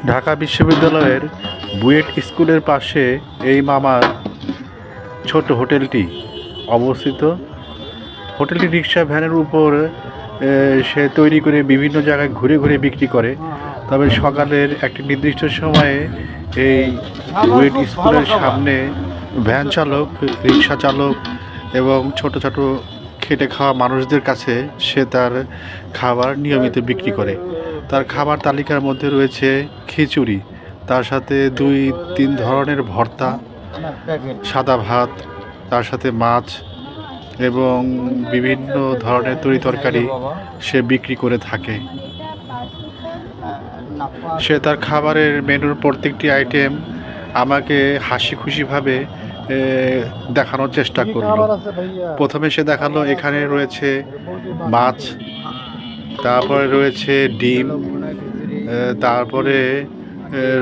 ঢাকা বিশ্ববিদ্যালয়ের বুয়েট স্কুলের পাশে এই মামার ছোট হোটেলটি অবস্থিত। হোটেলটি রিক্সা ভ্যানের উপর সে তৈরি করে বিভিন্ন জায়গায় ঘুরে ঘুরে বিক্রি করে। তবে সকালের একটি নির্দিষ্ট সময়ে এই বুয়েট স্কুলের সামনে ভ্যান চালক, রিক্সা চালক এবং ছোট ছোট খেটে খাওয়া মানুষদের কাছে সে তার খাবার নিয়মিত বিক্রি করে। তার খাবার তালিকার মধ্যে রয়েছে খিচুড়ি, তার সাথে 2-3 ধরনের ভর্তা, সাদা ভাত, তার সাথে মাছ এবং বিভিন্ন ধরনের তরিতরকারি সে বিক্রি করে থাকে। সে তার খাবারের মেনুর প্রত্যেকটি আইটেম আমাকে হাসি খুশিভাবে দেখানোর চেষ্টা করলো। প্রথমে সে দেখালো এখানে রয়েছে মাছ, তারপরে রয়েছে ডিম, তারপরে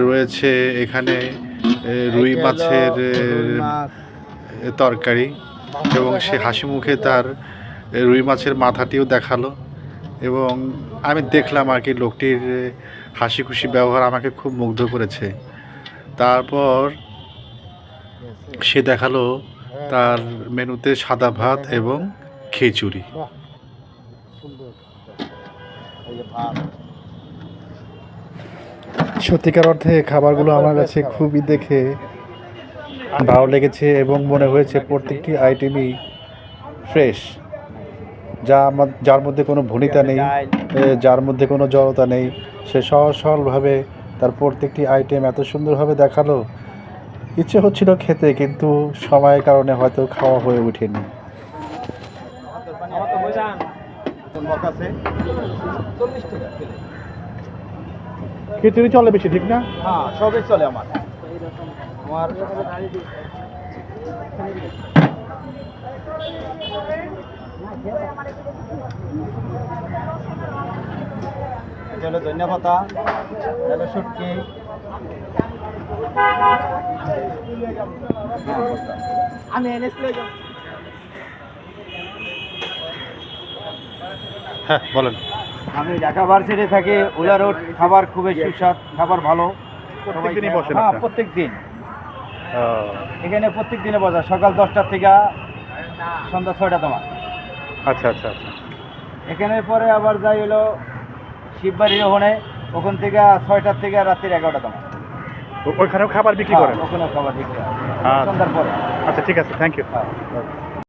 রয়েছে এখানে রুই মাছের তরকারি এবং সে হাসি মুখে তার রুই মাছের মাথাটিও দেখালো। এবং আমি দেখলাম আর কি লোকটির হাসি খুশি ব্যবহার আমাকে খুব মুগ্ধ করেছে। তারপর সে দেখালো তার মেনুতে সাদা ভাত এবং খিচুড়ি। সত্যিকার অর্থে খাবারগুলো আমার কাছে খুবই দেখে ভালো লেগেছে এবং মনে হয়েছে প্রত্যেকটি আইটেমই ফ্রেশ, যার মধ্যে কোনো ভনিতা নেই, যার মধ্যে কোনো জড়তা নেই। সে সহজ সরলভাবে তার প্রত্যেকটি আইটেম এত সুন্দরভাবে দেখালো, ইচ্ছে হচ্ছিল খেতে, কিন্তু সময়ের কারণে হয়তো খাওয়া হয়ে ওঠেনি। খিচুড়ি চলে বেশি, ঠিক না? হ্যাঁ, সবই চলে আমার চলো ধনিয়া পাতা, শুটকি, আমি হ্যাঁ বলেন। আমি ঢাকা ভার্সিটি থাকি, উলা রোড। খাবার খুবই সুস্বাদ, খাবার ভালো। প্রত্যেকদিনই বসেন? হ্যাঁ, প্রত্যেক দিন এখানে প্রত্যেক দিনে বসা, সকাল 10টা থেকে সন্ধ্যা 6টা তোমার। আচ্ছা আচ্ছা আচ্ছা। এখানে পরে আবার যাই হলো শিববাড়ির ওখান থেকে 6টা থেকে রাত্রির 11টা তোমার। ওইখানেও খাবার বিক্রি করেন? ওখানেও খাবার বিক্রি হয় আচ্ছা। সন্ধ্যার পরে। আচ্ছা ঠিক আছে, থ্যাংক ইউ।